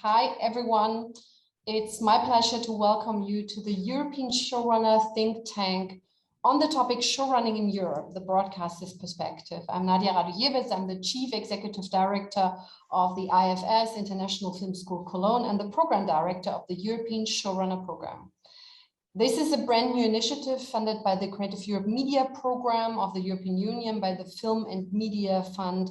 Hi, everyone. It's my pleasure to welcome you to the European Showrunner think tank on the topic Showrunning in Europe, the broadcaster's perspective. I'm Nadia Radujewicz. I'm the Chief Executive Director of the IFS, International Film School Cologne, and the Program Director of the European Showrunner Program. This is a brand new initiative funded by the Creative Europe Media Program of the European Union, by the Film and Media Fund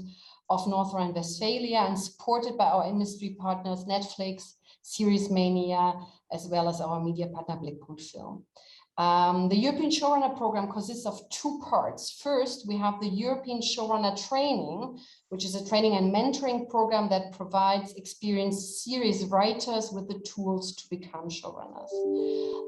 of North Rhine-Westphalia, and supported by our industry partners, Netflix, Series Mania, as well as our media partner, Blickpunkt Film. The European Showrunner Program consists of two parts. First, we have the European Showrunner Training, which is a training and mentoring program that provides experienced series writers with the tools to become showrunners.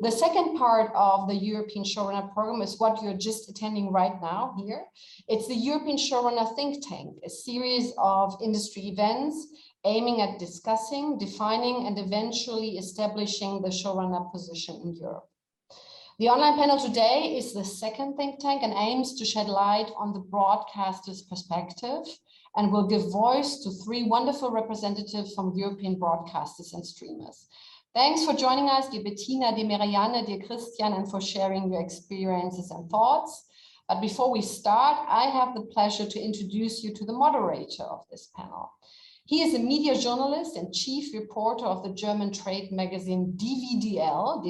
The second part of the European Showrunner Program is what you're just attending right now here. It's the European Showrunner Think Tank, a series of industry events aiming at discussing, defining, and eventually establishing the showrunner position in Europe. The online panel today is the second think tank and aims to shed light on the broadcaster's perspective and will give voice to three wonderful representatives from European broadcasters and streamers. Thanks for joining us, dear Bettina, dear Marianne, dear Christian, and for sharing your experiences and thoughts. But before we start, I have the pleasure to introduce you to the moderator of this panel. He is a media journalist and chief reporter of the German trade magazine DVDL,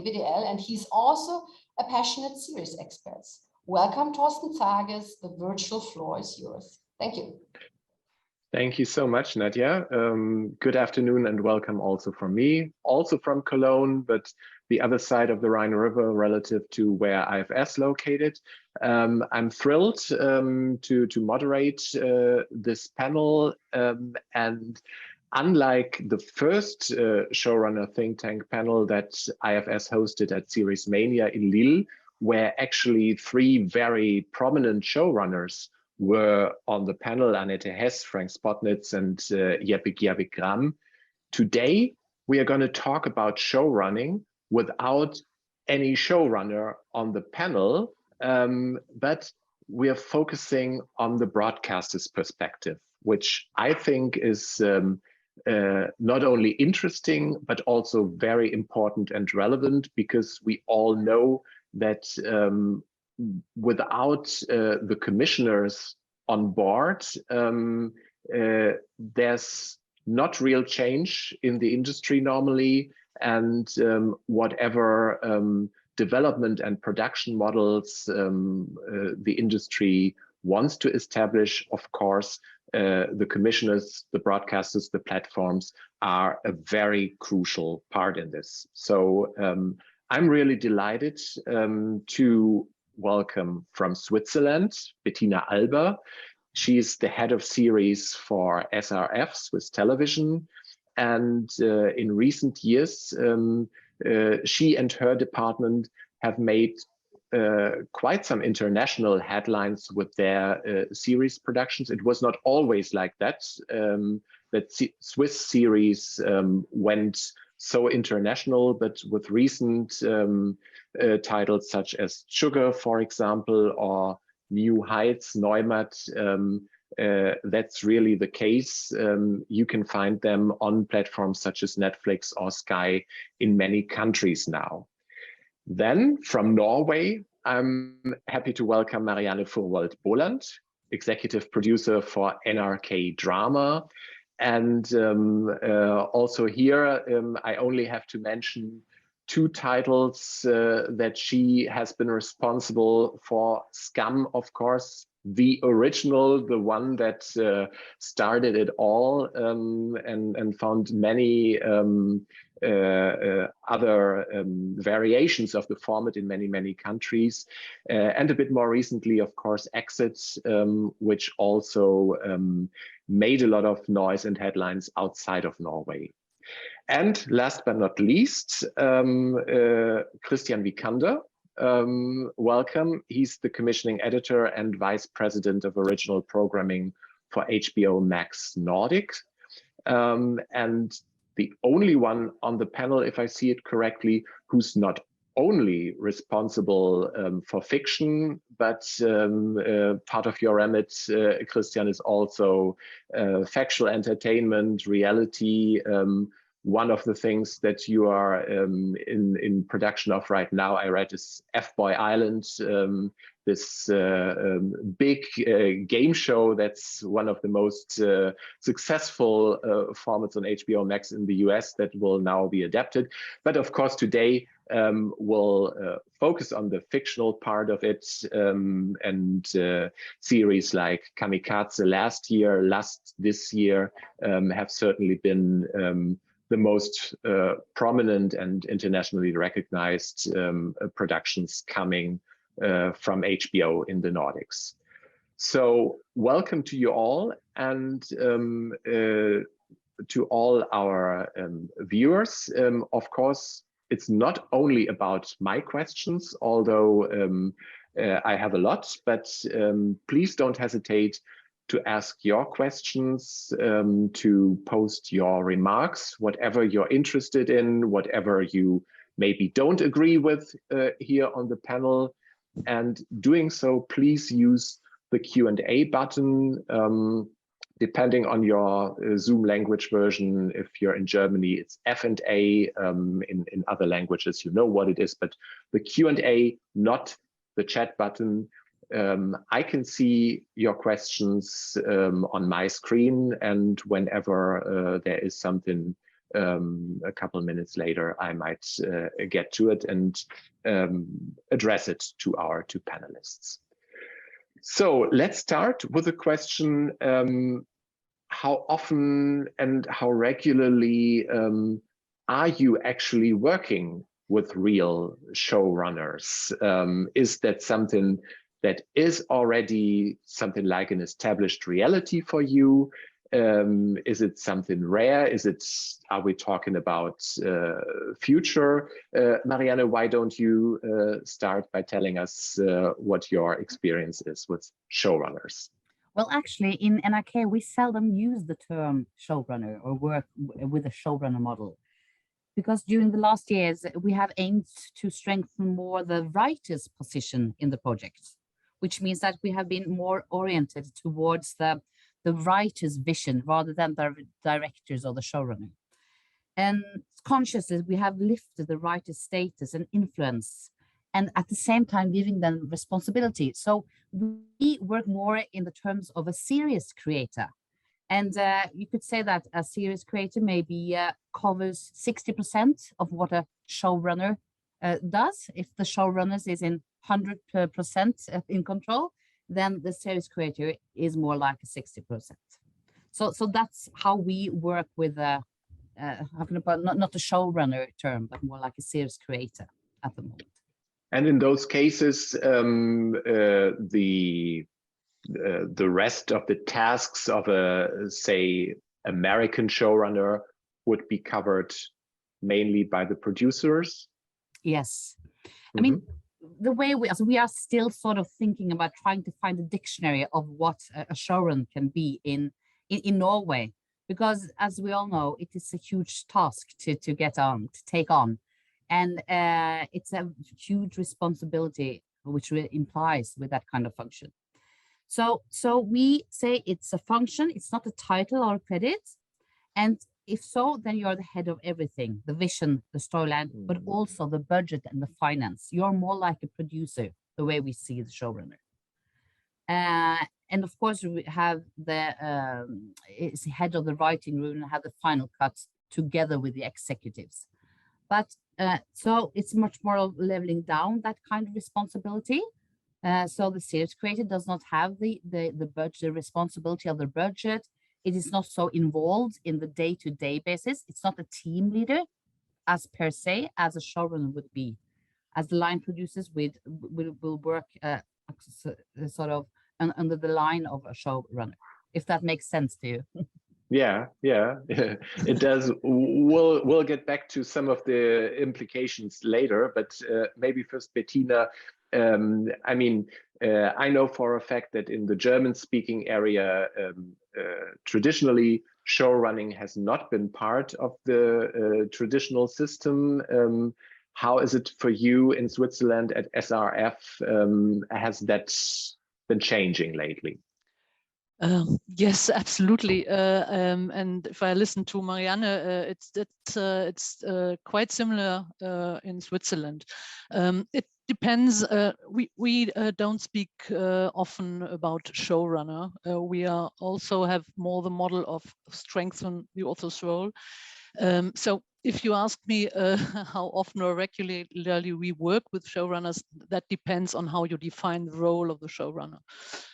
and he's also a passionate series expert. Welcome, Torsten Zarges. The virtual floor is yours. Thank you. Thank you so much, Nadia. Good afternoon and welcome also from me, also from Cologne, but the other side of the Rhine River relative to where IFS located. I'm thrilled to moderate this panel, and unlike the first showrunner think tank panel that IFS hosted at Series Mania in Lille, where actually three very prominent showrunners were on the panel, Annette Hess, Frank Spotnitz, and Jeppe Gjervik-Gram. Today, we are going to talk about showrunning without any showrunner on the panel, but we are focusing on the broadcaster's perspective, which I think is not only interesting, but also very important and relevant, because we all know that without the commissioners on board, there's not real change in the industry normally, and whatever development and production models the industry wants to establish, of course, the commissioners, the broadcasters, the platforms are a very crucial part in this. So I'm really delighted to welcome from Switzerland, Bettina Alber. She's the head of series for SRF, Swiss Television. And in recent years, she and her department have made quite some international headlines with their series productions. It was not always like that, Swiss series went so international, but with recent titles such as Sugar, for example, or New Heights, Neumatt, that's really the case. You can find them on platforms such as Netflix or Sky in many countries now. Then from Norway, I'm happy to welcome Marianne Furevold, executive producer for NRK Drama. And also here, I only have to mention two titles that she has been responsible for. Scum, of course, the original, the one that started it all, and found many other variations of the format in many countries. And a bit more recently, of course, Exits, which also made a lot of noise and headlines outside of Norway. And last but not least, Christian Vikander. Welcome. He's the commissioning editor and vice president of original programming for HBO Max Nordic. And the only one on the panel, if I see it correctly, who's not only responsible for fiction, but part of your remit, Christian, is also factual entertainment, reality, one of the things that you are in production of right now, I read, is F-Boy Island, this big game show that's one of the most successful formats on HBO Max in the US that will now be adapted. But of course, today we'll focus on the fictional part of it, and series like Kamikaze this year have certainly been the most prominent and internationally recognized productions coming from HBO in the Nordics. So welcome to you all, and to all our viewers. Of course, it's not only about my questions, although I have a lot, but please don't hesitate to ask your questions, to post your remarks, whatever you're interested in, whatever you maybe don't agree with here on the panel. And doing so, please use the Q&A button, depending on your Zoom language version. If you're in Germany, it's F&A. In other languages, you know what it is, but the Q&A, not the chat button. I can see your questions on my screen, and whenever there is something a couple minutes later, I might get to it and address it to our two panelists. So let's start with a question. How often and how regularly are you actually working with real showrunners? Is that something that is already something like an established reality for you? Is it something rare? Are we talking about future? Marianne, why don't you start by telling us what your experience is with showrunners? Well, actually, in NRK, we seldom use the term showrunner or work with a showrunner model, because during the last years, we have aimed to strengthen more the writer's position in the project, which means that we have been more oriented towards the writer's vision rather than the directors or the showrunner. And consciously, we have lifted the writer's status and influence, and at the same time giving them responsibility. So we work more in the terms of a series creator. And you could say that a series creator maybe covers 60% of what a showrunner does. If the showrunner is in 100% in control, then the series creator is more like a 60%. So that's how we work with how can I put, not a showrunner term, but more like a series creator at the moment. And in those cases, the rest of the tasks of a, say, American showrunner would be covered mainly by the producers? Yes. I mean, the way we are still sort of thinking about trying to find a dictionary of what a showrun can be in Norway, because as we all know, it is a huge task to take on. And it's a huge responsibility, which implies with that kind of function. So we say it's a function, it's not a title or a credit. And if so, then you're the head of everything, the vision, the storyline, but also the budget and the finance. You're more like a producer, the way we see the showrunner. And of course, we have the is head of the writing room and have the final cuts together with the executives. But so it's much more leveling down that kind of responsibility. So the series creator does not have the budget, the responsibility of the budget. It is not so involved in the day-to-day basis. It's not a team leader as per se, as a showrunner would be. As the line producers will work sort of under the line of a showrunner, if that makes sense to you. Yeah, it does. We'll get back to some of the implications later, but maybe first, Bettina. I mean, I know for a fact that in the German-speaking area, traditionally, showrunning has not been part of the traditional system. How is it for you in Switzerland at SRF? Has that been changing lately? Yes, absolutely. And if I listen to Marianne, it's quite similar in Switzerland. It depends. We don't speak often about showrunner. We are also have more the model of strengthen the author's role. So if you ask me how often or regularly we work with showrunners, that depends on how you define the role of the showrunner.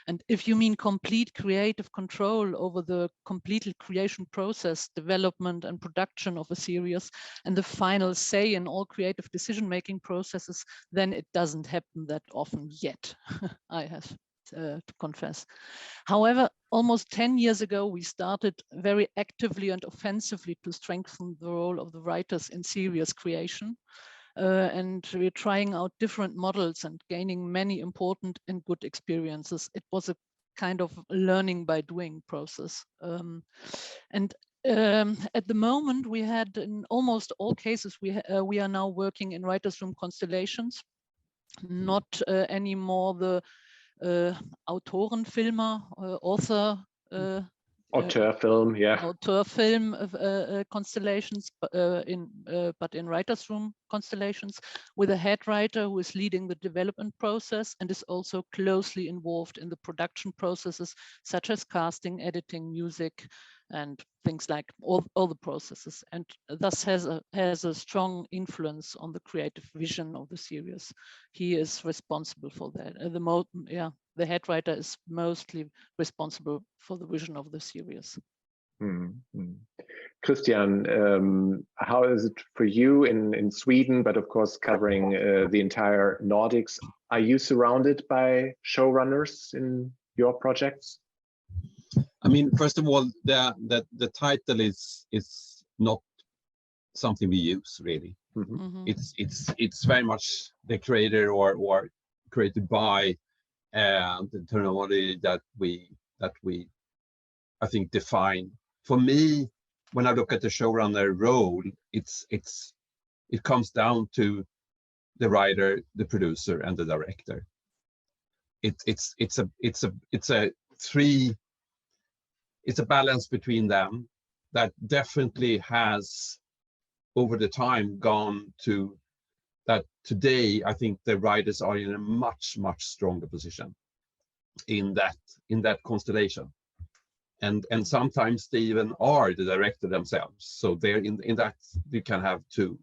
And if you mean complete creative control over the complete creation process, development and production of a series, and the final say in all creative decision-making processes, then it doesn't happen that often yet, I have to confess. However, almost 10 years ago, we started very actively and offensively to strengthen the role of the writers in series creation. And we're trying out different models and gaining many important and good experiences. It was a kind of learning by doing process. At the moment, we had in almost all cases, we are now working in writers' room constellations, not anymore the Autorenfilmer, author Auteurfilm, yeah. Auteurfilm constellations, but in writers' room constellations with a head writer who is leading the development process and is also closely involved in the production processes such as casting, editing, music, and things like all the processes, and thus has a strong influence on the creative vision of the series. He is responsible for that. The head writer is mostly responsible for the vision of the series. Mm-hmm. Christian, how is it for you in Sweden, but of course covering the entire Nordics? Are you surrounded by showrunners in your projects? I mean, first of all, the title is not something we use really. Mm-hmm. Mm-hmm. It's very much the creator or created by the terminology that we I think define. For me, when I look at the showrunner role, it comes down to the writer, the producer, and the director. It's a balance between them that definitely has over the time gone to that today. I think the writers are in a much stronger position in that constellation, and sometimes they even are the director themselves. So they're in that you can have two,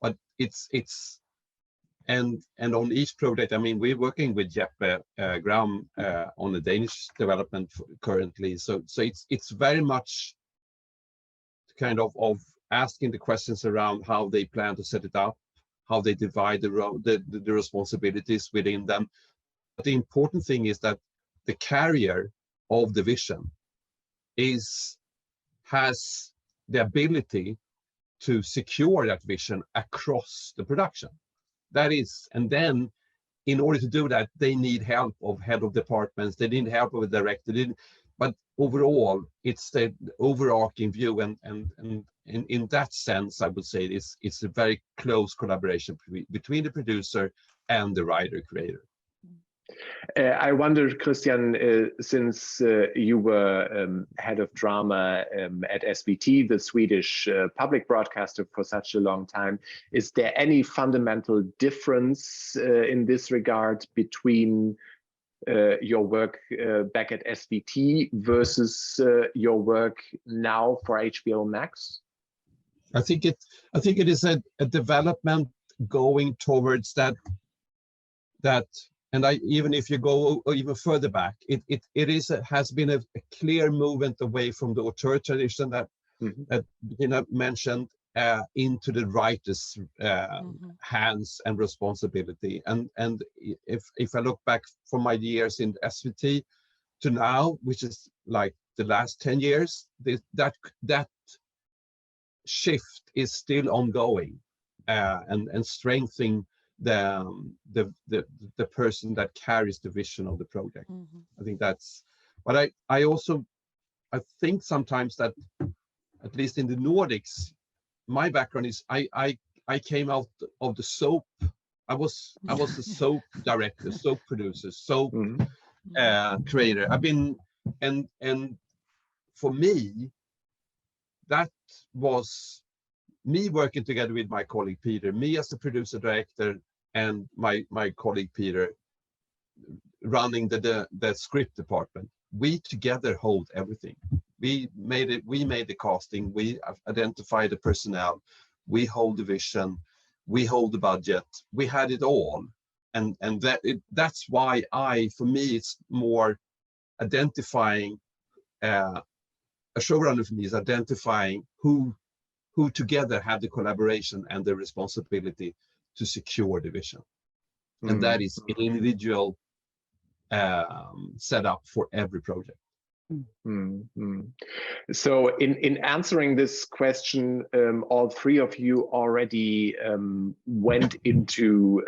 but it's and on each project. I mean, we're working with Jeppe Gram on the Danish development currently. So it's very much kind of asking the questions around how they plan to set it up, how they divide the responsibilities within them. But the important thing is that the carrier of the vision has the ability to secure that vision across the production. That is, and then in order to do that, they need help of head of departments, they need help of a director, but overall, it's the overarching view, and in that sense, I would say it's a very close collaboration between the producer and the writer creator. I wonder, Christian, since you were head of drama at SVT, the Swedish public broadcaster for such a long time, is there any fundamental difference in this regard between your work back at SVT versus your work now for HBO Max? I think it is a development going towards that. And even if you go even further back, it has been a clear movement away from the auteur tradition that Bettina mentioned into the writer's hands and responsibility. And if I look back from my years in SVT to now, which is like the last 10 years, that shift is still ongoing and strengthening the person that carries the vision of the project. I think that's, but I think sometimes that, at least in the Nordics, my background is I came out of the soap. I was a soap director, soap producer, soap creator. I've been And for me, that was me working together with my colleague Peter, me as the producer director, and my colleague Peter running the script department. We together hold everything. We made the casting, we identified the personnel, we hold the vision, we hold the budget, we had it all. And that's why for me, it's more identifying, a showrunner for me is identifying who together have the collaboration and the responsibility to secure the vision. And that is an individual setup for every project. So in answering this question, all three of you already went into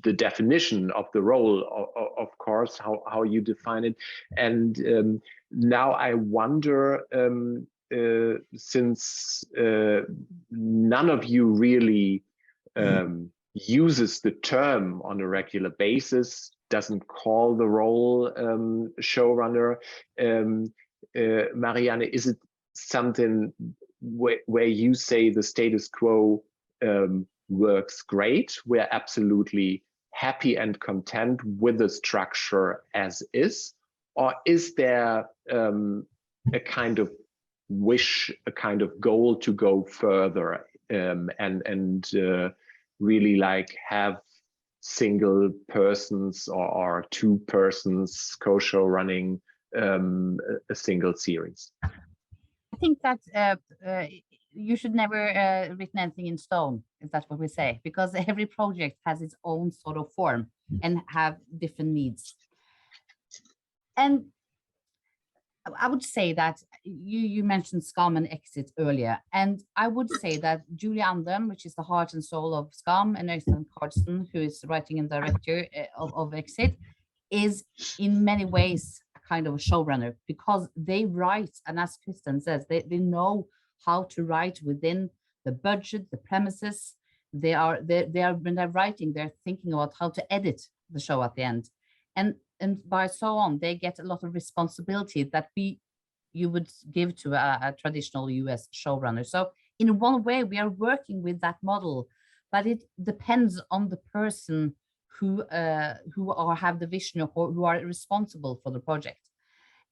the definition of the role, of course, how you define it. And now I wonder, since none of you really uses the term on a regular basis, doesn't call the role showrunner, Marianne, is it something where you say the status quo works great, we're absolutely happy and content with the structure as is? Or is there a kind of wish, a kind of goal to go further and really like have single persons or two persons co-show running a single series? I think that you should never written anything in stone, if that's what we say, because every project has its own sort of form and have different needs. And I would say that you mentioned Skam and Exit earlier, and I would say that Julie Andem, which is the heart and soul of Skam, and Torsten, who is writing and director of Exit, is in many ways a kind of a showrunner, because they write, and as Kristen says, they know how to write within the budget, the premises. They are when they're writing, they're thinking about how to edit the show at the end, and by so on, they get a lot of responsibility that you would give to a traditional US showrunner. So in one way, we are working with that model, but it depends on the person who have the vision or who are responsible for the project.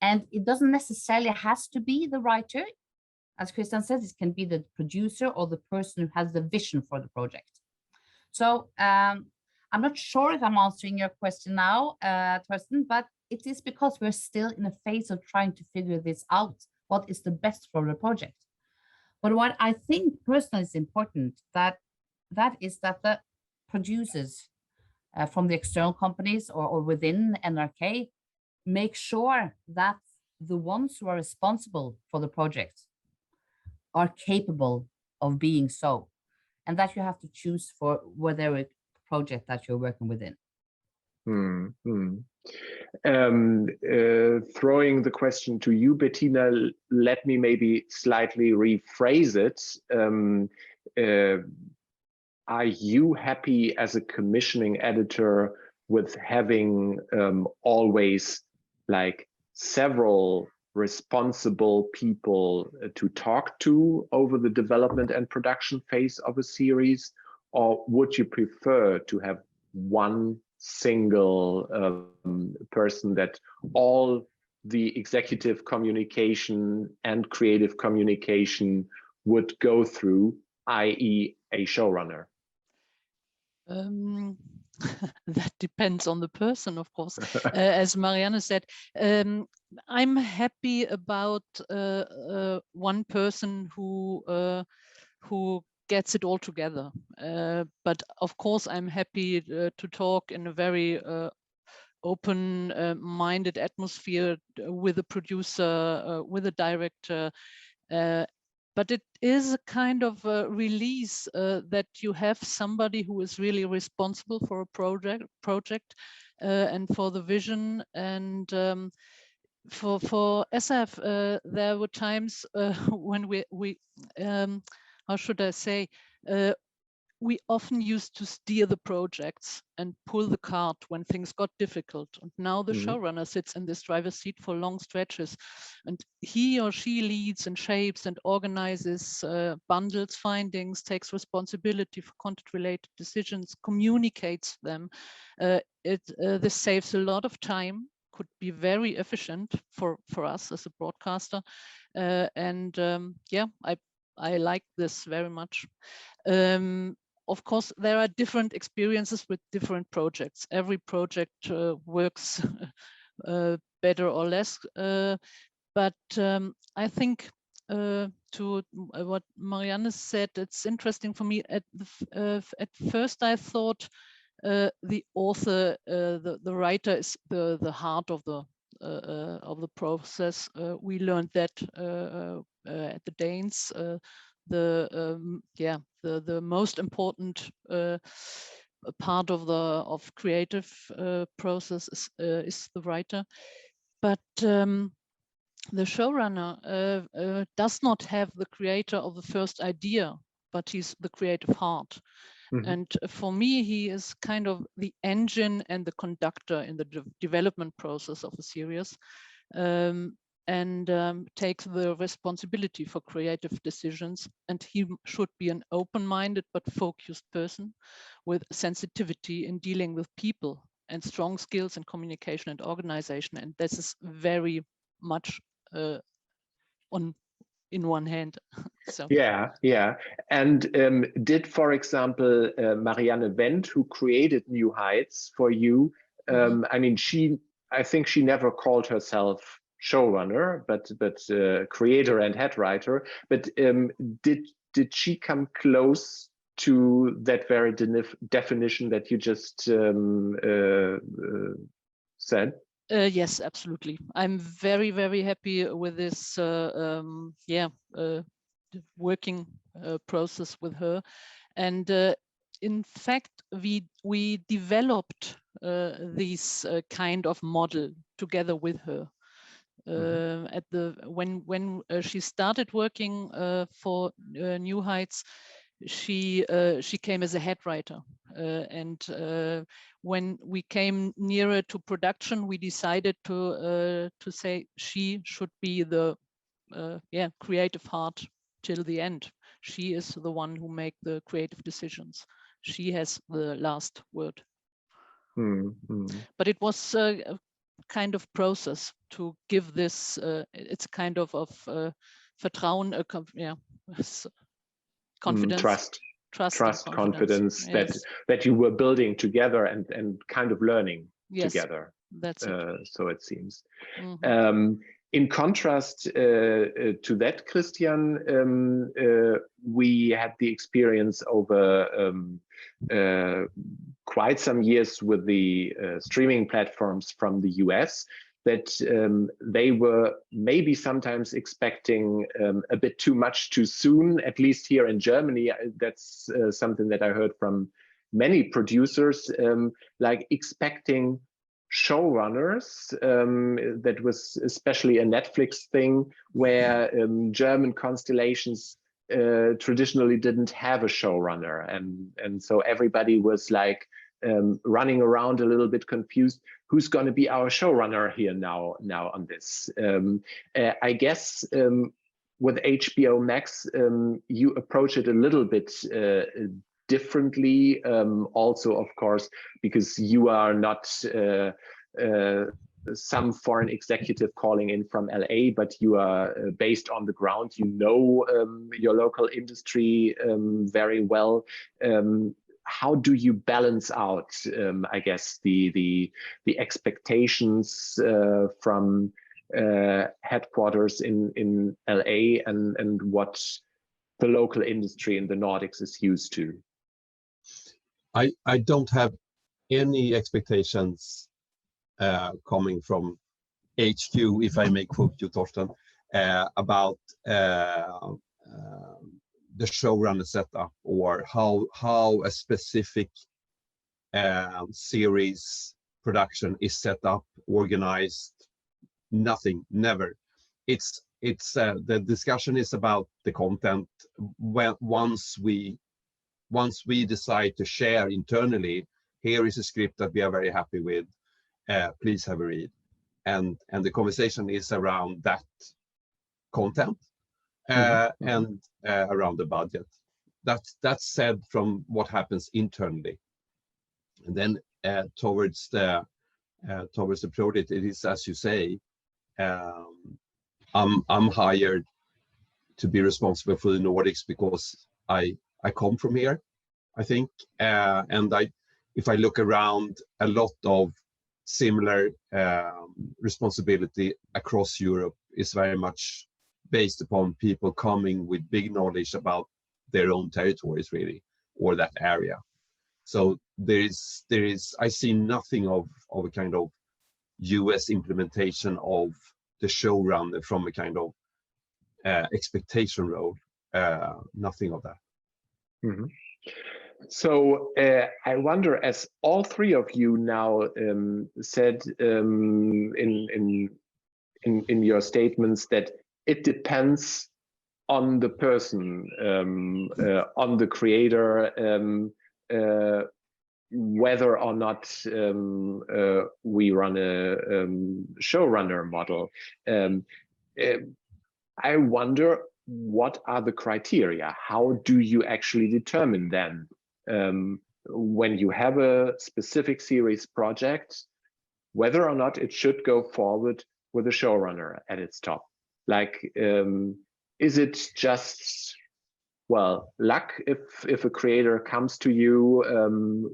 And it doesn't necessarily has to be the writer. As Christian says, it can be the producer or the person who has the vision for the project. So I'm not sure if I'm answering your question now, Torsten, but it is because we're still in a phase of trying to figure this out. What is the best for the project? But what I think personally is important, that is that the producers from the external companies or within NRK make sure that the ones who are responsible for the project are capable of being so, and that you have to choose for whatever project that you're working within. Throwing the question to you, Bettina, let me maybe slightly rephrase it. Are you happy as a commissioning editor with having always like several responsible people to talk to over the development and production phase of a series? Or would you prefer to have one single person that all the executive communication and creative communication would go through, i.e. a showrunner? That depends on the person, of course. As Marianne said, I'm happy about one person who gets it all together. But of course, I'm happy to talk in a very open-minded atmosphere with a producer, with a director. But it is a kind of a release that you have somebody who is really responsible for a project and for the vision. And for SF, there were times when we how should I say, we often used to steer the projects and pull the cart when things got difficult. And now the showrunner sits in this driver's seat for long stretches, and he or she leads and shapes and organizes, bundles findings, takes responsibility for content-related decisions, communicates them. This saves a lot of time, could be very efficient for us as a broadcaster. Yeah, I like this very much. Of course, there are different experiences with different projects. Every project works better or less. But I think to what Marianne said, it's interesting for me. At first, I thought the author, the writer, is the heart of the process. We learned that at the Danes. The most important part of creative process is the writer, but the showrunner does not have the creator of the first idea, but he's the creative heart. And for me, he is kind of the engine and the conductor in the development process of a series. And takes the responsibility for creative decisions. And he should be an open-minded but focused person with sensitivity in dealing with people and strong skills in communication and organization. And this is very much in one hand. So yeah. And did, for example, Marianne Wendt, who created New Heights for you, I mean, I think she never called herself showrunner, but creator and head writer. But did she come close to that very definition that you just said? Yes, absolutely. I'm very, very happy with this working process with her. And in fact, we developed this kind of model together with her. When she started working for New Heights, she came as a head writer, and when we came nearer to production, we decided to say she should be the creative heart till the end. She is the one who make the creative decisions. She has the last word. But it was a kind of process to give this. It's kind of Vertrauen, confidence, trust, confidence, yes. that you were building together and kind of learning together. That's it. So it seems. In contrast to that, Christian, we had the experience over quite some years with the streaming platforms from the US that they were maybe sometimes expecting a bit too much too soon, at least here in Germany. That's something that I heard from many producers, like expecting showrunners. That was especially a Netflix thing where German constellations traditionally didn't have a showrunner, and so everybody was like running around a little bit confused. Who's going to be our showrunner here now on this? I guess with HBO Max, you approach it a little bit differently, also, of course, because you are not some foreign executive calling in from LA, but you are based on the ground. You know your local industry very well. How do you balance out, I guess, the expectations from headquarters in LA and what the local industry in the Nordics is used to? I don't have any expectations coming from HQ, if I may quote you, Torsten, about the showrunner setup or how a specific series production is set up, organized. Nothing, never. It's the discussion is about the content. Once we once we decide to share internally, here is a script that we are very happy with, please have a read. And the conversation is around that content and around the budget. That's said from what happens internally. And then towards the project, it is, as you say, I'm hired to be responsible for the Nordics because I come from here, I think, and if I look around, a lot of similar responsibility across Europe is very much based upon people coming with big knowledge about their own territories, really, or that area. So there is I see nothing of a kind of US implementation of the showrunner from a kind of expectation role, nothing of that. Mm-hmm. So I wonder, as all three of you now said in your statements, that it depends on the person, on the creator, whether or not we run a showrunner model. I wonder, what are the criteria? How do you actually determine then, when you have a specific series project, whether or not it should go forward with a showrunner at its top? Like, is it just, well, luck if a creator comes to you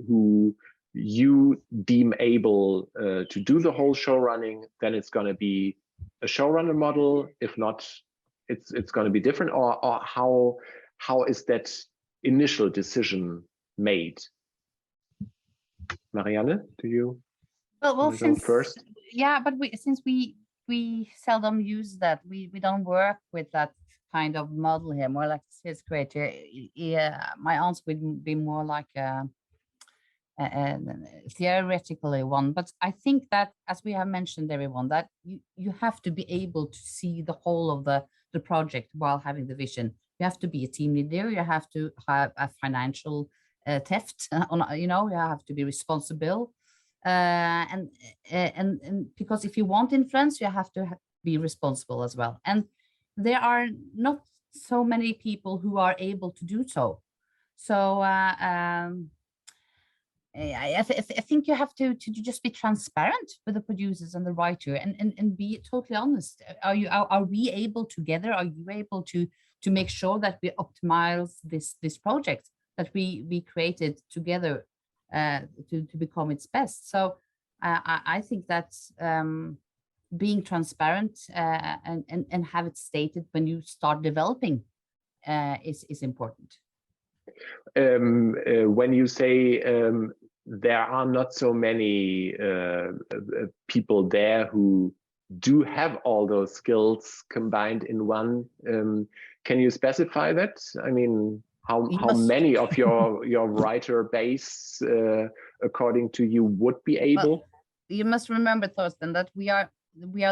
who you deem able to do the whole show running, then it's going to be a showrunner model. If not, it's going to be different, or how is that initial decision made? Marianne, do you well go first? Yeah, but since we seldom use that, we don't work with that kind of model here, more like his creator. Yeah, my answer would be more like a theoretically one, but I think that, as we have mentioned, everyone, that you have to be able to see the whole of the project while having the vision. You have to be a team leader. You have to have a financial theft on, you have to be responsible, and because if you want influence, you have to be responsible as well. And there are not so many people who are able to do so. So I think you have to just be transparent with the producers and the writer, and be totally honest. Are we able together? Are you able to make sure that we optimize this project that we created together to become its best? So I think that's being transparent and have it stated when you start developing is important. When you say there are not so many people there who do have all those skills combined in one, can you specify that? I mean, how many of your writer base, according to you, would be able? Well, you must remember, Torsten, that we are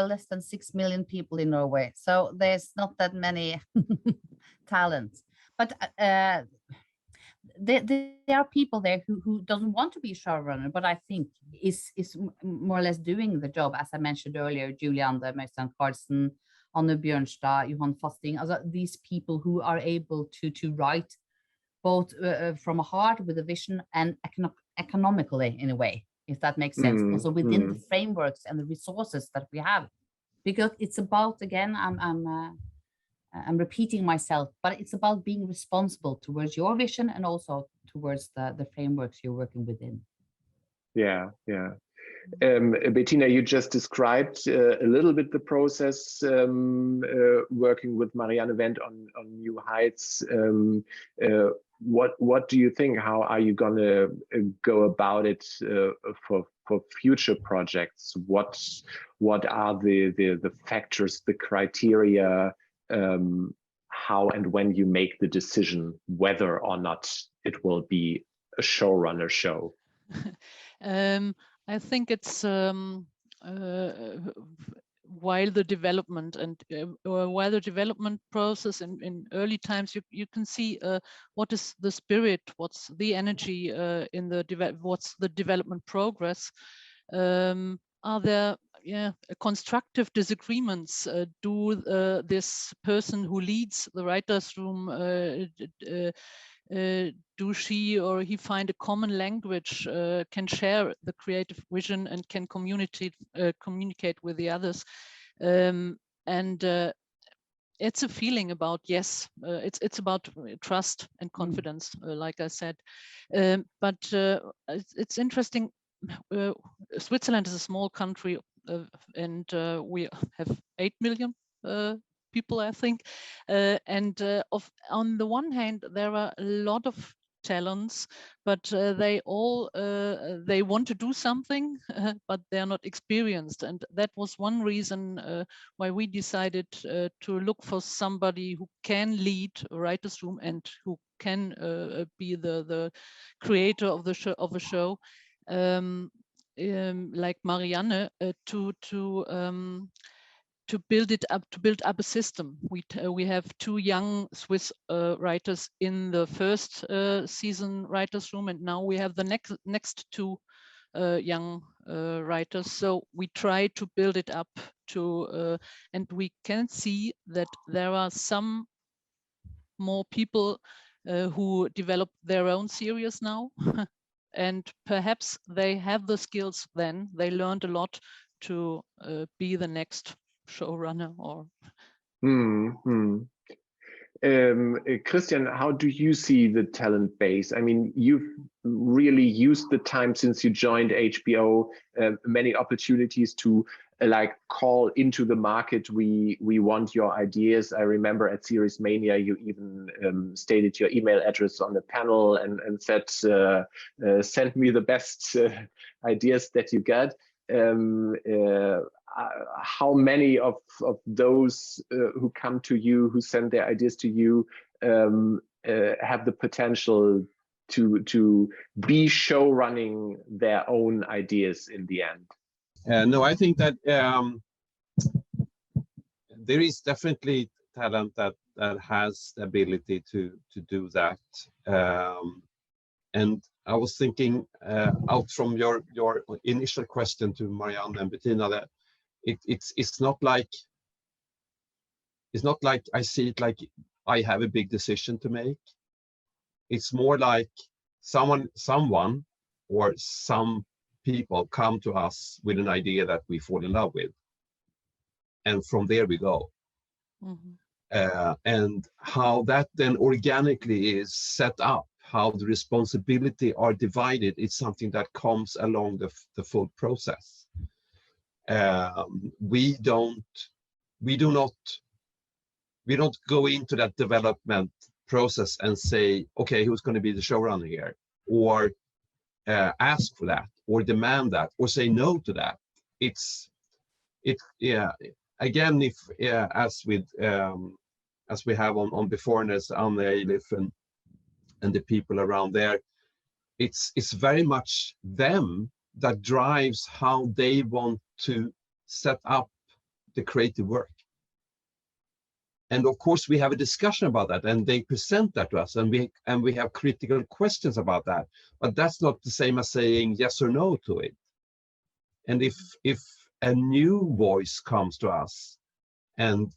less than 6 million people in Norway, so there's not that many talents. But there are people there who doesn't want to be a showrunner, but I think is more or less doing the job, as I mentioned earlier: Vikander, Torsten, Anne Bjørnstad, Johan Fasting. These people who are able to write both from a heart, with a vision, and economically, in a way, if that makes sense. Also within the frameworks and the resources that we have, because it's about, again, I'm repeating myself, but it's about being responsible towards your vision and also towards the frameworks you're working within. Yeah. Bettina, you just described a little bit the process working with Marianne Wendt on New Heights. What do you think? How are you going to go about it for future projects? What are the factors, the criteria? How and when you make the decision whether or not it will be a showrunner show? I think it's while the development process in early times, you can see what is the spirit, what's the energy in the what's the development progress. Are there constructive disagreements? Do this person who leads the writers' room do she or he find a common language, can share the creative vision and can communicate with the others? It's a feeling about, yes, it's about trust and confidence, like I said. But it's interesting. Switzerland is a small country, and we have 8 million people, I think. On the one hand, there are a lot of talents, but they all they want to do something, but they're not experienced, and that was one reason why we decided to look for somebody who can lead a writer's room and who can be the creator of the show, like Marianne, to build up a system. We have 2 young Swiss writers in the first season writers room, and now we have the next 2 young writers. So we try to build it up to, and we can see that there are some more people who develop their own series now. And perhaps they have the skills then. They learned a lot to be the next showrunner or. Christian, how do you see the talent base? I mean, you've really used the time since you joined HBO, many opportunities to like call into the market. We want your ideas. I remember at Series Mania, you even stated your email address on the panel and said, send me the best ideas that you get. How many of those who come to you, who send their ideas to you, have the potential to be show running their own ideas in the end? No, I think that there is definitely talent that has the ability to do that. And I was thinking out from your initial question to Marianne and Bettina that it's not like I see it like I have a big decision to make. It's more like someone or some people come to us with an idea that we fall in love with, and from there we go. And how that then organically is set up, how the responsibility are divided, is something that comes along the full process. We don't go into that development process and say, okay, who's going to be the showrunner here, or ask for that, or demand that, or say no to that. Again, if as we have on Beforeness, on the Eilif and the people around there, it's very much them that drives how they want to set up the creative work. And of course, we have a discussion about that, and they present that to us, and we have critical questions about that. But that's not the same as saying yes or no to it. And if a new voice comes to us and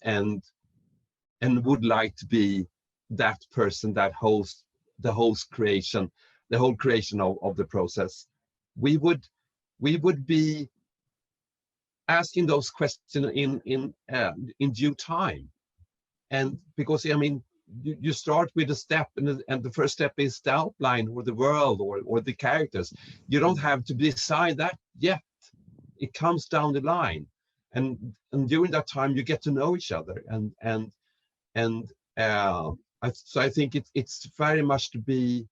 would like to be that person that hosts the whole creation of the process, we would be asking those questions in due time. And because, I mean, you start with a step, and the first step is the outline, or the world, or the characters. You don't have to decide that yet. It comes down the line, and during that time you get to know each other. So I think it's very much to be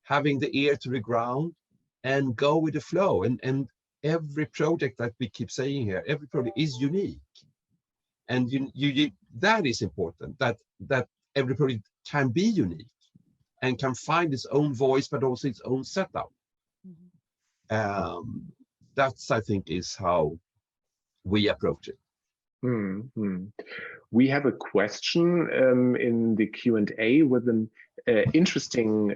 having the ear to the ground and go with the flow. And every project that we keep saying here, every project is unique. And that is important, that every project can be unique and can find its own voice, but also its own setup. That's, I think, is how we approach it. We have a question in the Q&A with an interesting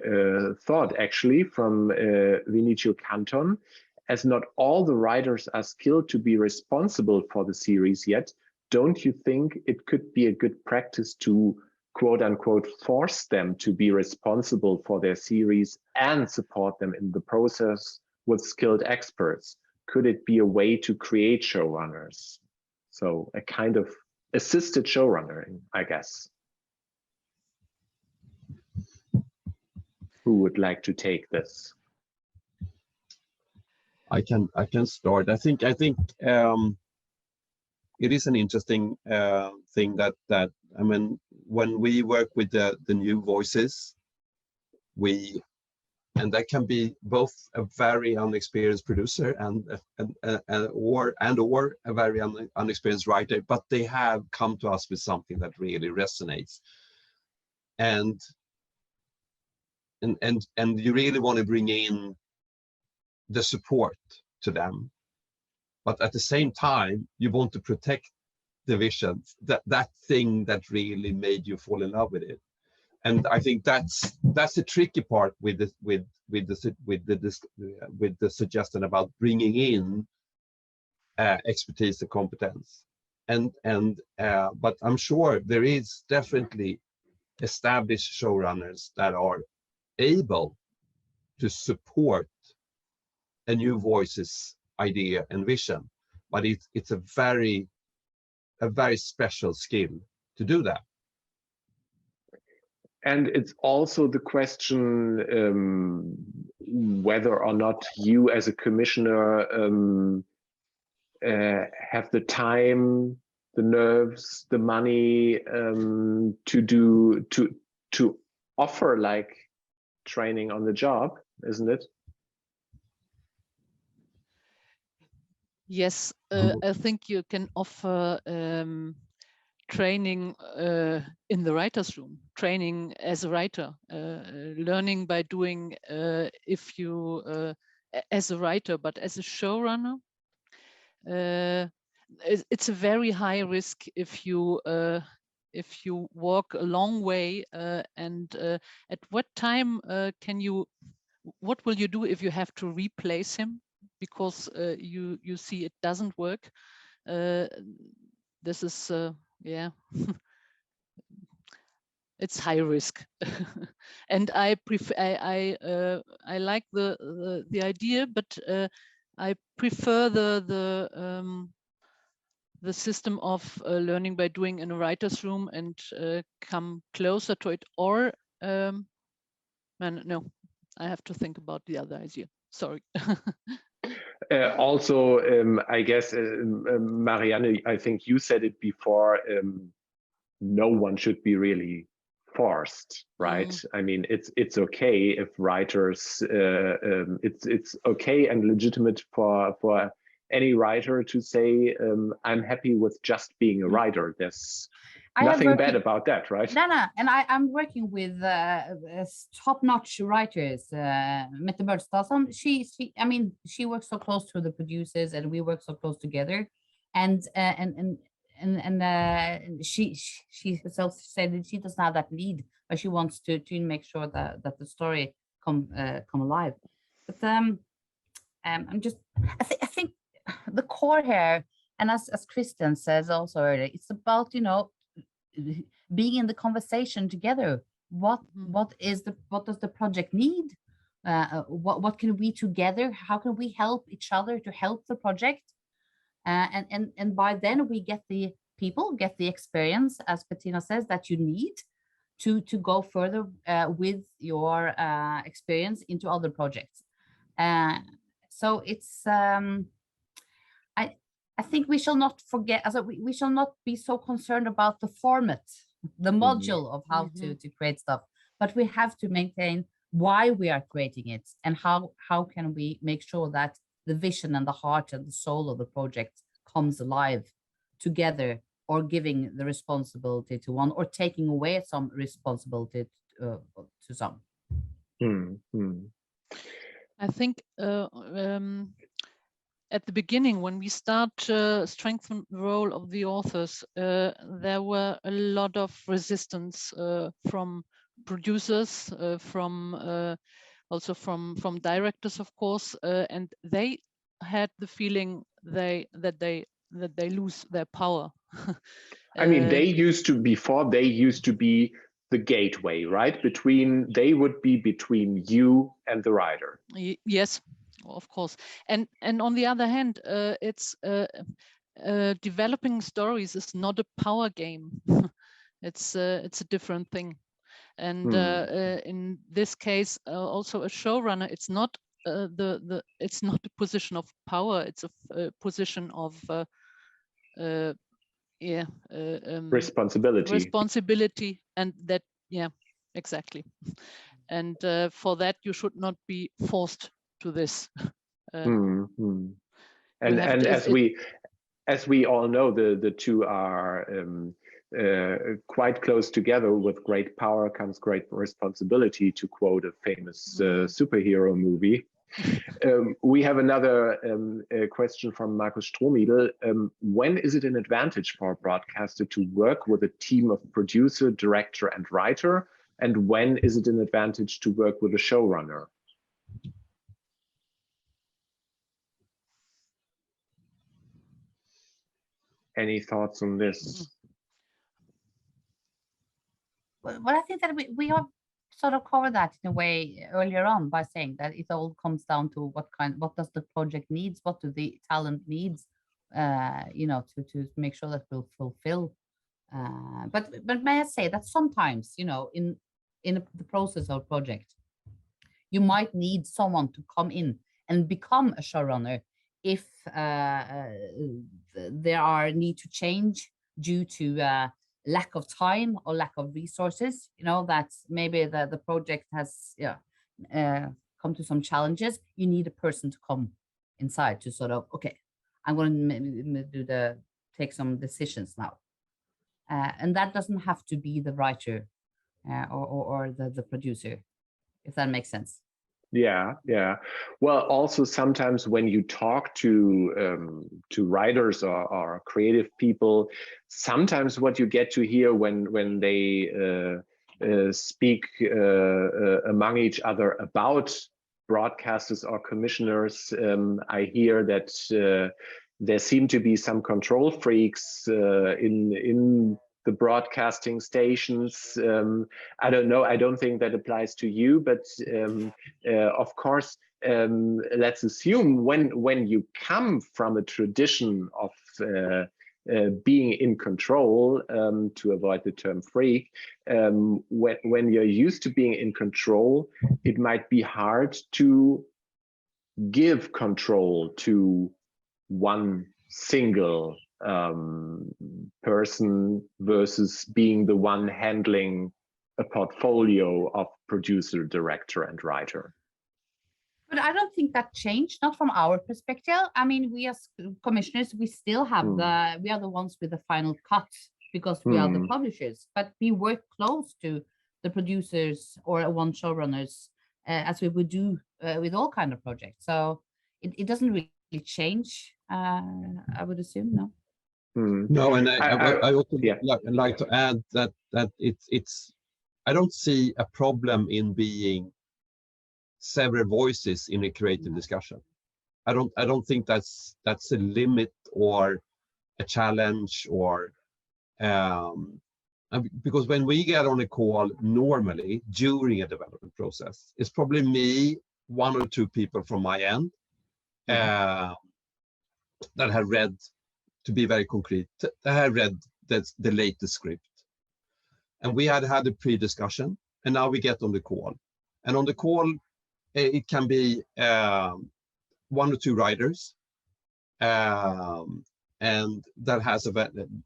thought, actually, from Vinicio Canton. As not all the writers are skilled to be responsible for the series yet, don't you think it could be a good practice to, quote unquote, force them to be responsible for their series and support them in the process with skilled experts? Could it be a way to create showrunners? So a kind of assisted showrunner, I guess. Who would like to take this? I can start. I think it is an interesting thing that I mean, when we work with the new voices, and that can be both a very unexperienced producer or a very unexperienced writer, but they have come to us with something that really resonates, and you really want to bring in the support to them, but at the same time you want to protect the vision, that thing that really made you fall in love with it. And I think that's the tricky part with the suggestion about bringing in expertise and competence, but I'm sure there is definitely established showrunners that are able to support a new voice's idea and vision, but it's a very special skill to do that. And it's also the question whether or not you as a commissioner have the time, the nerves, the money to offer like training on the job, isn't it? Yes, I think you can offer training in the writer's room, training as a writer, learning by doing if you as a writer, but as a showrunner, it's a very high risk if you walk a long way, and at what time what will you do if you have to replace him because you see it doesn't work? This is yeah. It's high risk. And I prefer I like the idea, but I prefer the system of learning by doing in a writer's room and come closer to it, or no, I have to think about the other idea. Sorry. Also, I guess, Marianne, I think you said it before, no one should be really forced, right? I mean, it's okay if writers, it's okay and legitimate for any writer to say, I'm happy with just being a writer. There's nothing bad about that, right? No, and I'm working with top-notch writers. Mette Bølstad, I mean, she works so close to the producers, and we work so close together. And she herself said that she doesn't have that need, but she wants to make sure that the story come alive. But I think the core here, and as Christian says also earlier, it's about being in the conversation together. What does the project need? What can we together? How can we help each other to help the project? And by then we get the people, get the experience, as Bettina says, that you need to go further with your experience into other projects. So it's I think we shall not forget, we shall not be so concerned about the format, the module of how to create stuff, but we have to maintain why we are creating it and how can we make sure that the vision and the heart and the soul of the project comes alive together, or giving the responsibility to one, or taking away some responsibility to some. I think at the beginning, when we start strengthen the role of the authors, there were a lot of resistance from producers, also from directors, of course, and they had the feeling that they lose their power. I mean, they used to be the gateway, right? They would be between you and the writer. Yes, of course. And on the other hand, it's developing stories is not a power game. It's a different thing. And in this case, also a showrunner, it's not it's not a position of power. It's a position of responsibility, and that, yeah, exactly. And for that, you should not be forced to this. And as we all know, the two are quite close together. With great power comes great responsibility, to quote a famous superhero movie. We have another question from Markus Strohmiedel. When is it an advantage for a broadcaster to work with a team of producer, director, and writer? And when is it an advantage to work with a showrunner? Any thoughts on this? Well, I think that we have sort of covered that in a way earlier on by saying that it all comes down to what does the project needs, what do the talent needs, you know, to make sure that we'll fulfill. But may I say that sometimes, you know, in the process of a project, you might need someone to come in and become a showrunner if there are need to change due to lack of time or lack of resources, you know, that maybe the project has come to some challenges. You need a person to come inside to sort of, okay, I'm going to take some decisions now. And that doesn't have to be the writer or the producer, if that makes sense. Yeah. Well, also sometimes when you talk to writers or creative people, sometimes what you get to hear when they speak among each other about broadcasters or commissioners, I hear that there seem to be some control freaks in the broadcasting stations. I don't know. I don't think that applies to you, but of course, let's assume when you come from a tradition of being in control, to avoid the term freak, when you're used to being in control, it might be hard to give control to one single person versus being the one handling a portfolio of producer, director, and writer. But I don't think that changed, not from our perspective. I mean, we as commissioners, we still have we are the ones with the final cut because we are the publishers, but we work close to the producers or one showrunners as we would do with all kind of projects. So it doesn't really change, I would assume, no? No, and I also like to add that it's I don't see a problem in being several voices in a creative discussion. I don't think that's a limit or a challenge, or because when we get on a call normally during a development process, it's probably me, one or two people from my end that have read, to be very concrete, that have read the latest script. And we had a pre-discussion, and now we get on the call. And on the call, it can be one or two writers, and that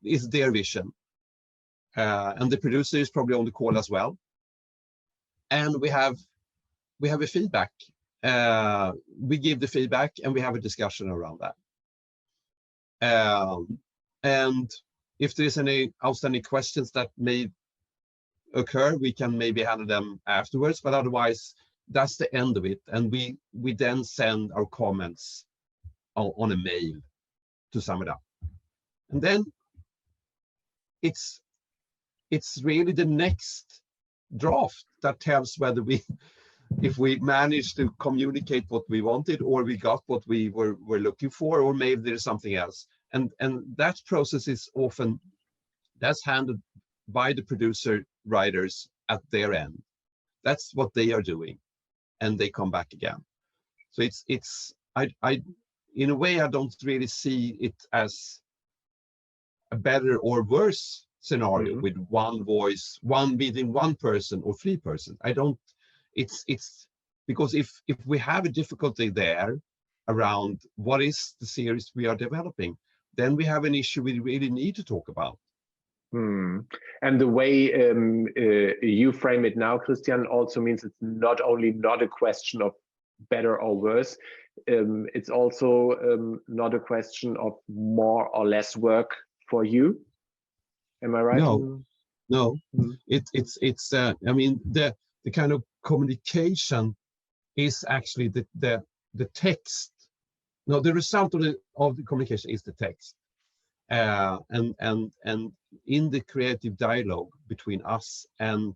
is their vision. And the producer is probably on the call as well. And we have a feedback. We give the feedback, and we have a discussion around that. And if there's any outstanding questions that may occur, we can maybe handle them afterwards, but otherwise that's the end of it. And we then send our comments on a mail to sum it up. And then it's really the next draft that tells whether if we managed to communicate what we wanted, or we got what we were looking for, or maybe there's something else. And that process is often, that's handled by the producer writers at their end. That's what they are doing, and they come back again. So I in a way, I don't really see it as a better or worse scenario with one voice, one meeting one person or three person. I don't. It's because if we have a difficulty there around what is the series we are developing, then we have an issue we really need to talk about. And the way you frame it now, Christian, also means it's not only not a question of better or worse, it's also not a question of more or less work for you. Am I right? No. It's I mean, the kind of communication is actually the text. No, the result of the communication is the text. And in the creative dialogue between us and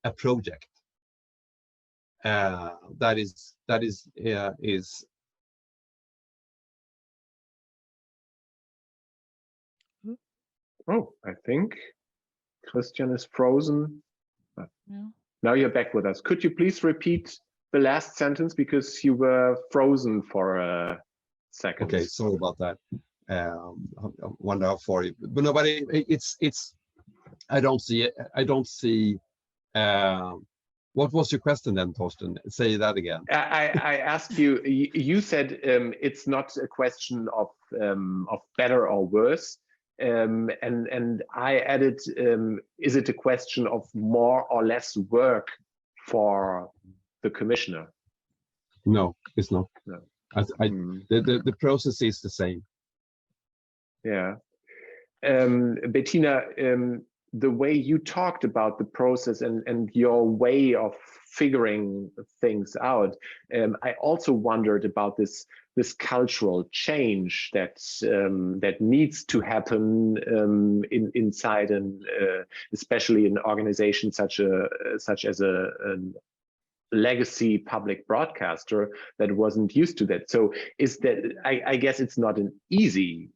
a project, that is. Oh, I think Christian is frozen. Yeah. Now you're back with us. Could you please repeat the last sentence, because you were frozen for a second? Okay, sorry about that. I wonder how far you, but nobody. It's. I don't see it. I don't see. What was your question then, Torsten? Say that again. I asked you. You said it's not a question of better or worse, and I added, is it a question of more or less work for the commissioner? No, it's not. No. The process is the same. Yeah. Bettina, the way you talked about the process and your way of figuring things out, I also wondered about this cultural change that needs to happen inside, and especially in organizations such as a legacy public broadcaster that wasn't used to that. So is that, I guess it's not an easy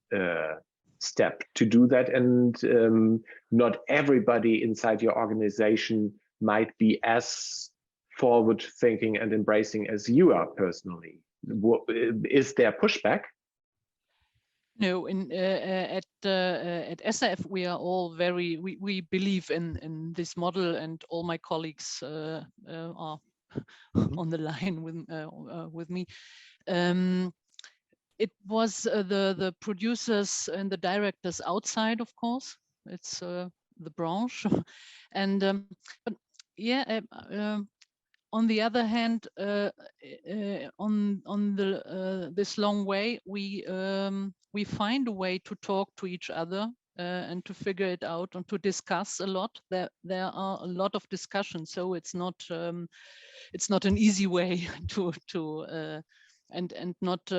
step to do that, and not everybody inside your organization might be as forward thinking and embracing as you are personally. Is there pushback? No, at SAF we are all we believe in this model, and all my colleagues are on the line with me. It was the producers and the directors outside, of course. It's the branch, and but yeah. On the other hand, on this long way, we find a way to talk to each other and to figure it out and to discuss a lot. There are a lot of discussions, so it's not an easy way and not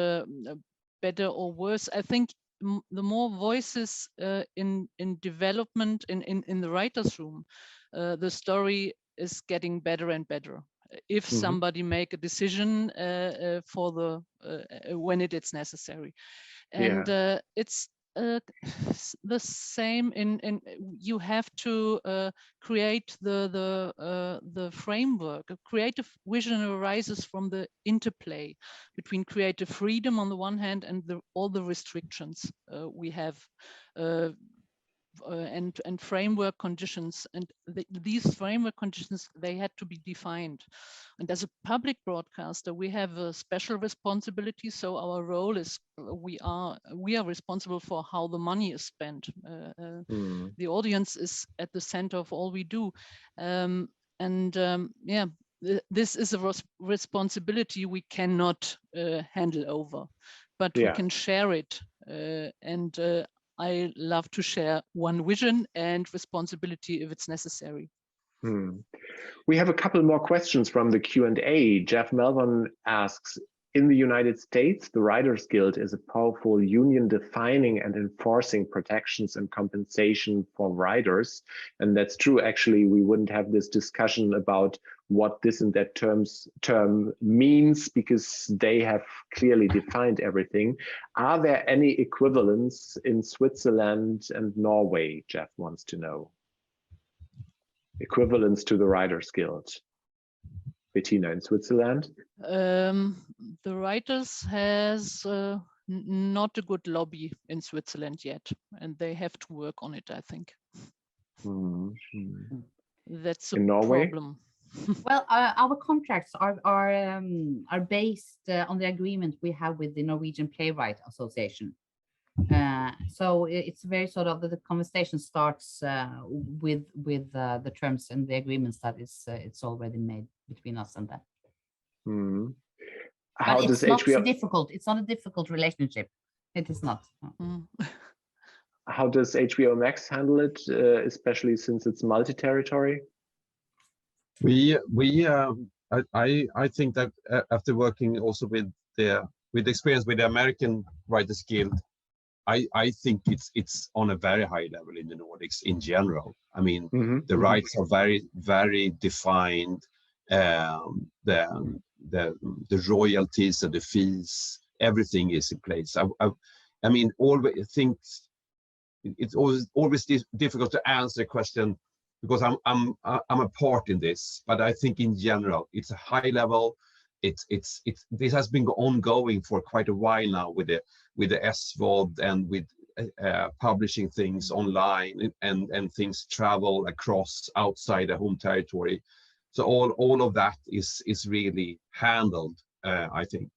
better or worse. I think the more voices in development in the writers' room, the story is getting better and better. If somebody make a decision for the when it's necessary, and it's the same in you have to create the framework. A creative vision arises from the interplay between creative freedom on the one hand and all the restrictions we have. And framework conditions, and these framework conditions, they had to be defined. And as a public broadcaster, we have a special responsibility. So our role is we are responsible for how the money is spent. The audience is at the center of all we do, yeah. This is a responsibility we cannot handle over, but we can share it, and I love to share one vision and responsibility if it's necessary. We have a couple more questions from the Q&A. Jeff Melvin asks, In the United States, the Writers Guild is a powerful union defining and enforcing protections and compensation for writers. And that's true. Actually, we wouldn't have this discussion about what this and that term means, because they have clearly defined everything. Are there any equivalents in Switzerland and Norway? Jeff wants to know. Equivalents to the Writers Guild. Bettina, in Switzerland? The writers has not a good lobby in Switzerland yet, and they have to work on it, I think. That's a in Norway? problem. Well, our contracts are based on the agreement we have with the Norwegian Playwright Association. So it's very sort of the conversation starts with the terms and the agreements that it's already made between us and them. How but does it's not HBO? difficult. It's not a difficult relationship. It is not. How does HBO Max handle it, especially since it's multi-territory? I think that after working also with experience with the American Writers Guild, I think it's on a very high level in the Nordics in general. I mean, the rights are very defined. The royalties and the fees, everything is in place. I mean, always things. It's always difficult to answer a question because I'm a part in this. But I think in general, it's a high level. This has been ongoing for quite a while now with the SVOD and with publishing things online and things travel across outside the home territory. So all of that is really handled, I think.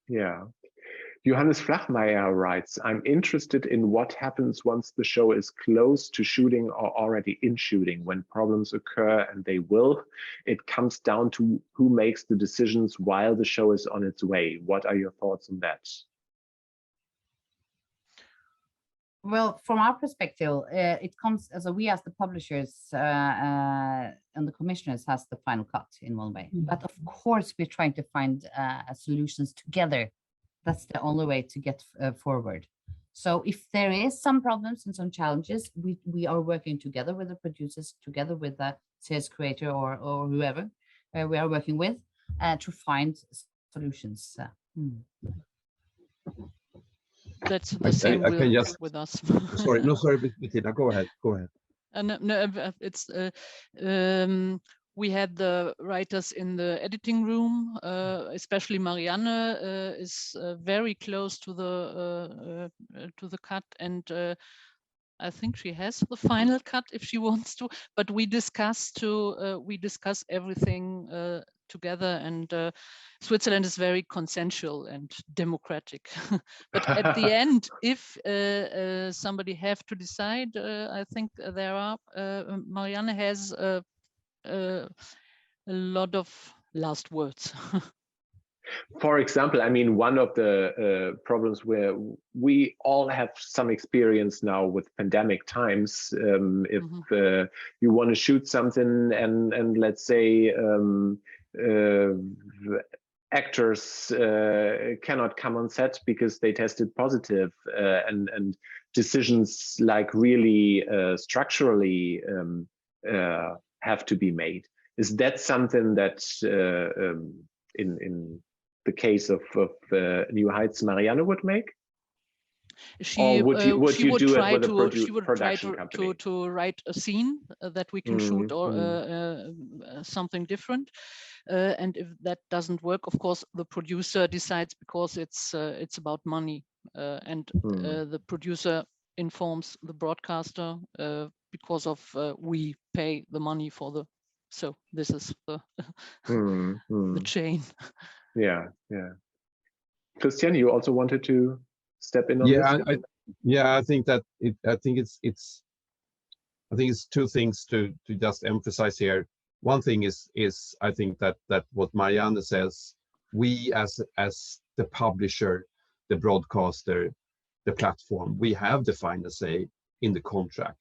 Yeah. Johannes Flachmeier writes, I'm interested in what happens once the show is close to shooting or already in shooting. When problems occur, and they will, it comes down to who makes the decisions while the show is on its way. What are your thoughts on that? Well, from our perspective, it comes as we as the publishers and the commissioners has the final cut in one way. But of course, we're trying to find solutions together. That's the only way to get forward. So if there is some problems and some challenges, we are working together with the producers, together with the series creator or whoever we are working with to find solutions. That's the same with us. Sorry, Bettina, go ahead. No, it's we had the writers in the editing room, especially Marianne is very close to the cut, and I think she has the final cut if she wants to. But we discuss everything together, and Switzerland is very consensual and democratic. But at the end, if somebody have to decide, I think there are Marianne has a lot of last words. For example, I mean, one of the problems where we all have some experience now with pandemic times, if you want to shoot something and let's say actors cannot come on set because they tested positive, and decisions like really structurally have to be made. Is that something that in the case of New Heights Marianne would make? She would try company? to write a scene that we can shoot or something different. And if that doesn't work, of course, the producer decides, because it's about money, and the producer informs the broadcaster because of we pay the money for the. So this is the the chain. Yeah. Christian, you also wanted to step in on this? I think that I think it's two things to just emphasize here. One thing is I think that what Marianne says, we as the publisher, the broadcaster, the platform, we have the final say in the contract.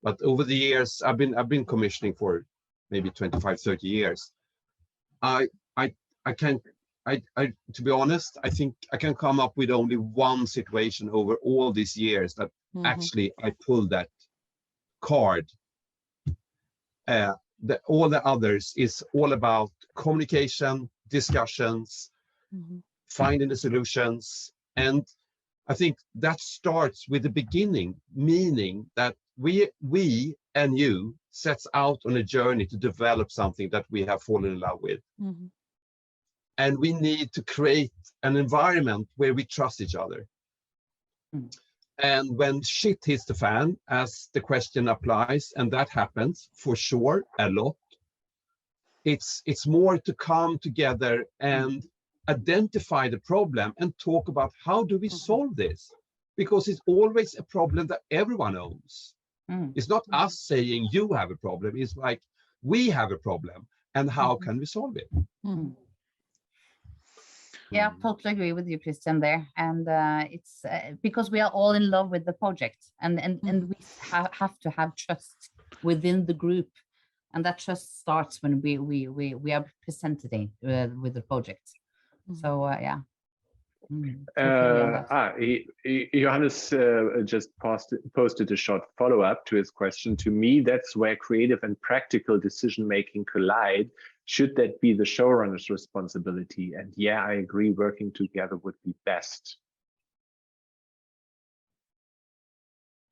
But over the years, I've been commissioning for maybe 25, 30 years. I to be honest, I think I can come up with only one situation over all these years that actually I pulled that card. All the others is all about communication, discussions, finding the solutions. And I think that starts with the beginning, meaning that we and you sets out on a journey to develop something that we have fallen in love with. And we need to create an environment where we trust each other. And when shit hits the fan, as the question applies, and that happens for sure a lot, it's more to come together and identify the problem and talk about how do we solve this, because it's always a problem that everyone owns. It's not us saying you have a problem, it's like we have a problem and how can we solve it. Yeah, I totally agree with you, Christian, there. And it's because we are all in love with the project, and we have to have trust within the group, and that trust starts when we are presenting with the project. So yeah. Johannes just posted a short follow-up to his question. To me, that's where creative and practical decision-making collide. Should that be the showrunner's responsibility? And yeah, I agree, working together would be best.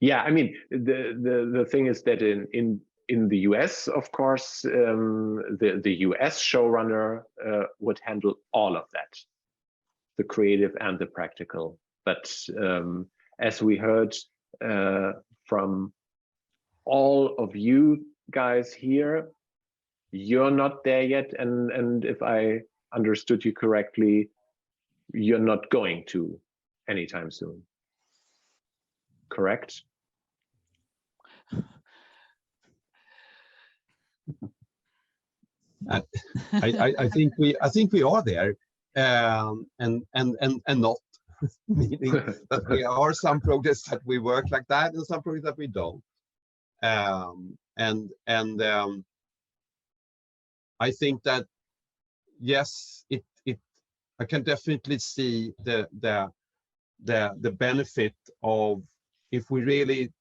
Yeah, I mean, the thing is that in the US, of course, the US showrunner would handle all of that, the creative and the practical. But as we heard from all of you guys here, you're not there yet, and if I understood you correctly, you're not going to anytime soon. Correct? I think we are there, and not meaning that there are some projects that we work like that and some projects that we don't. I think that yes, I can definitely see the benefit of if we really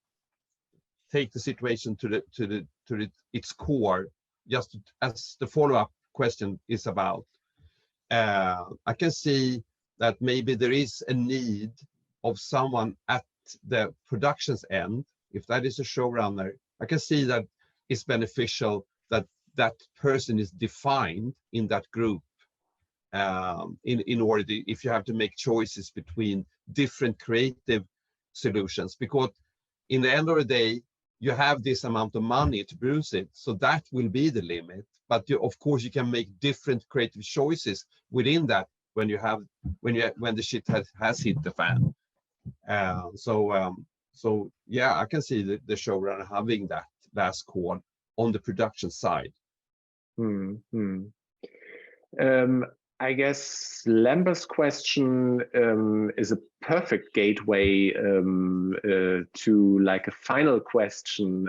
take the situation to its core, just as the follow-up question is about. I can see that maybe there is a need of someone at the production's end. If that is a showrunner, I can see that it's beneficial that that person is defined in that group in order to, if you have to make choices between different creative solutions, because in the end of the day, you have this amount of money to produce it, so that will be the limit. But of course, you can make different creative choices within that when the shit has hit the fan. So yeah, I can see the showrunner having that last call on the production side. I guess Lambert's question is a perfect gateway to like a final question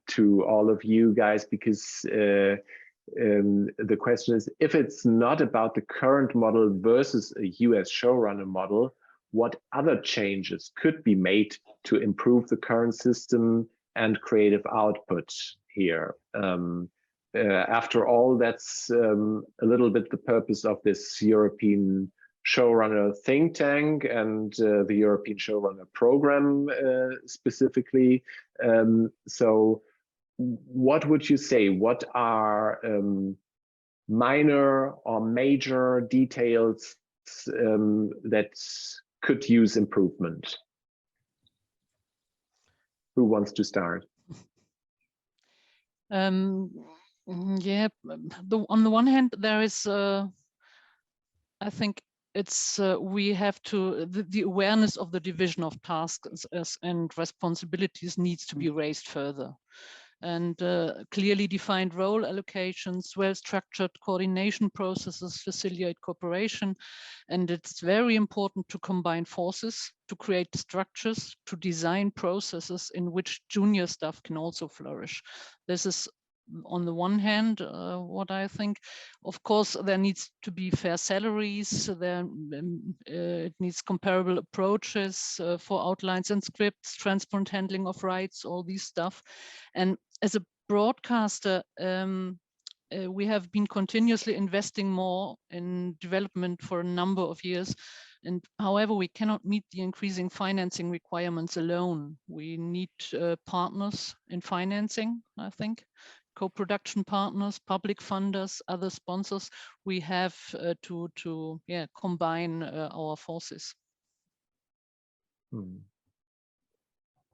to all of you guys, because the question is, if it's not about the current model versus a US showrunner model, what other changes could be made to improve the current system and creative output here? After all, that's a little bit the purpose of this European showrunner think tank and the European showrunner program specifically. So what would you say? What are minor or major details that could use improvement? Who wants to start? Yeah, on the one hand, there is, I think it's we have to, the awareness of the division of tasks and responsibilities needs to be raised further. And clearly defined role allocations, well-structured coordination processes facilitate cooperation. And it's very important to combine forces, to create structures, to design processes in which junior staff can also flourish. This is on the one hand, what I think, of course, there needs to be fair salaries. It needs comparable approaches for outlines and scripts, transparent handling of rights, all these stuff. And as a broadcaster, we have been continuously investing more in development for a number of years. And however, we cannot meet the increasing financing requirements alone. We need partners in financing, I think, co-production partners, public funders, other sponsors. We have to combine our forces.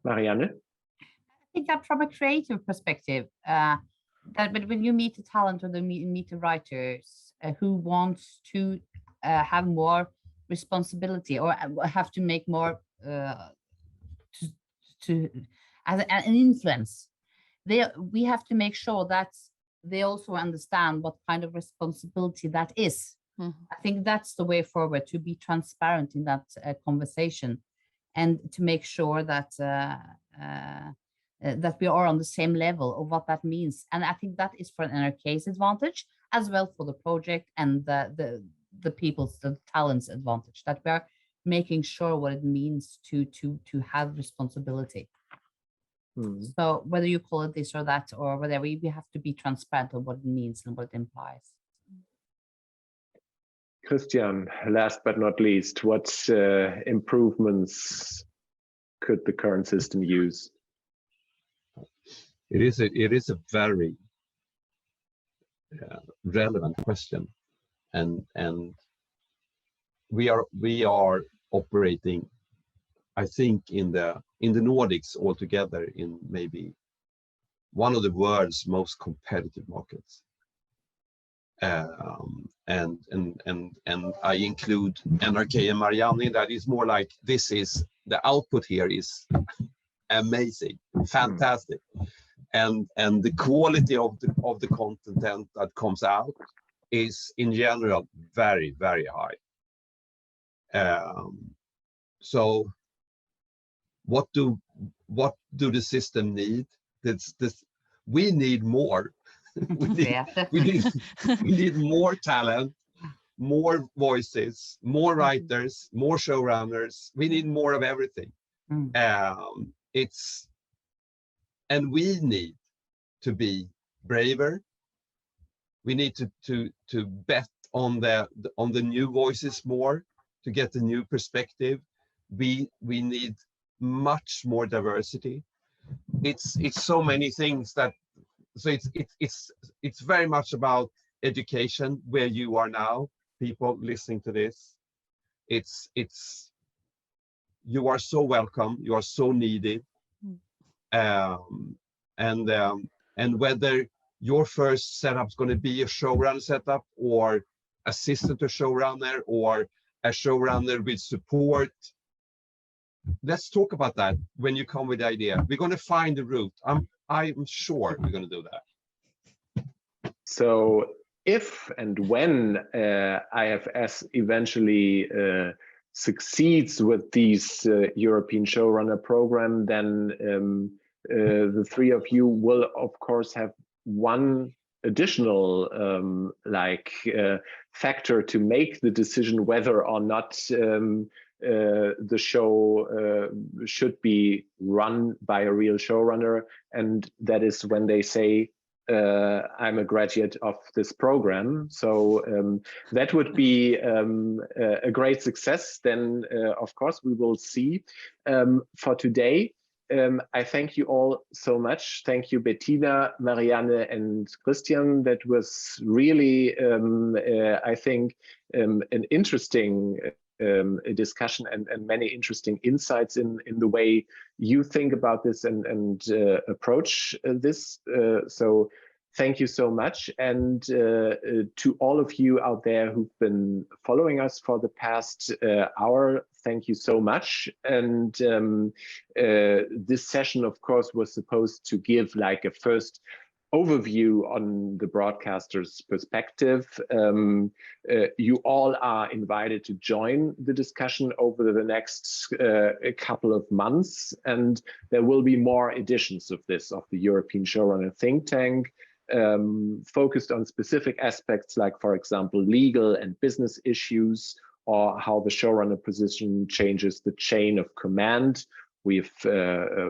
Marianne? I think that from a creative perspective, that when you meet the talent or meet the writers who wants to have more responsibility or have to make more as an influence, we have to make sure that they also understand what kind of responsibility that is. I think that's the way forward, to be transparent in that conversation, and to make sure that that we are on the same level of what that means. And I think that is for NRK's advantage, as well for the project and the talent's advantage, that we are making sure what it means to have responsibility. So whether you call it this or that or whatever, we have to be transparent on what it means and what it implies. Christian, last but not least, what improvements could the current system use? It is a very relevant question, and we are operating, I think, in the Nordics altogether, in maybe one of the world's most competitive markets. And I include NRK and Marianne. That is more like, this is the output here is amazing, fantastic, and the quality of the content that comes out is in general very, very high. So what do the system need? We need more. we need more talent, more voices, more writers, more showrunners. We need more of everything. And we need to be braver. We need to bet on the new voices more, to get the new perspective. We need much more diversity. It's so many things that. So it's very much about education where you are now, people listening to this. You are so welcome, you are so needed. And whether your first setup is going to be a showrunner setup, or assistant to showrunner, or a showrunner with support, let's talk about that when you come with the idea. We're going to find the route. I'm sure we're going to do that. So if and when IFS eventually succeeds with these European Showrunner program, then the three of you will, of course, have one additional factor to make the decision whether or not the show should be run by a real showrunner, and that is when they say, I'm a graduate of this program. So that would be a great success. Then, of course, we will see. For today, I thank you all so much. Thank you, Bettina, Marianne, and Christian. That was really, I think, an interesting discussion and many interesting insights in the way you think about this and approach this. So thank you so much. And to all of you out there who've been following us for the past hour, thank you so much. And this session, of course, was supposed to give like a first overview on the broadcaster's perspective. You all are invited to join the discussion over the next couple of months, and there will be more editions of this, of the European Showrunner think tank. focused on specific aspects like, for example, legal and business issues, or how the showrunner position changes the chain of command. We've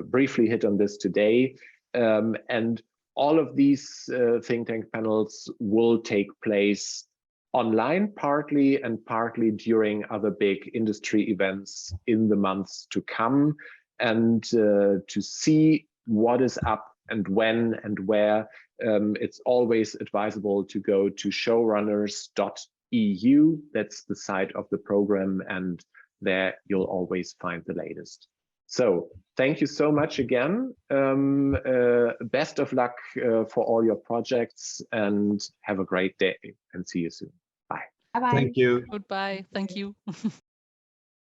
briefly hit on this today. And all of these think tank panels will take place online partly, and partly during other big industry events in the months to come. And to see what is up and when and where, it's always advisable to go to showrunners.eu. That's the site of the program, and there you'll always find the latest. So thank you so much again. Best of luck for all your projects, and have a great day, and see you soon. Bye. Bye-bye. Thank you. Goodbye. Thank you.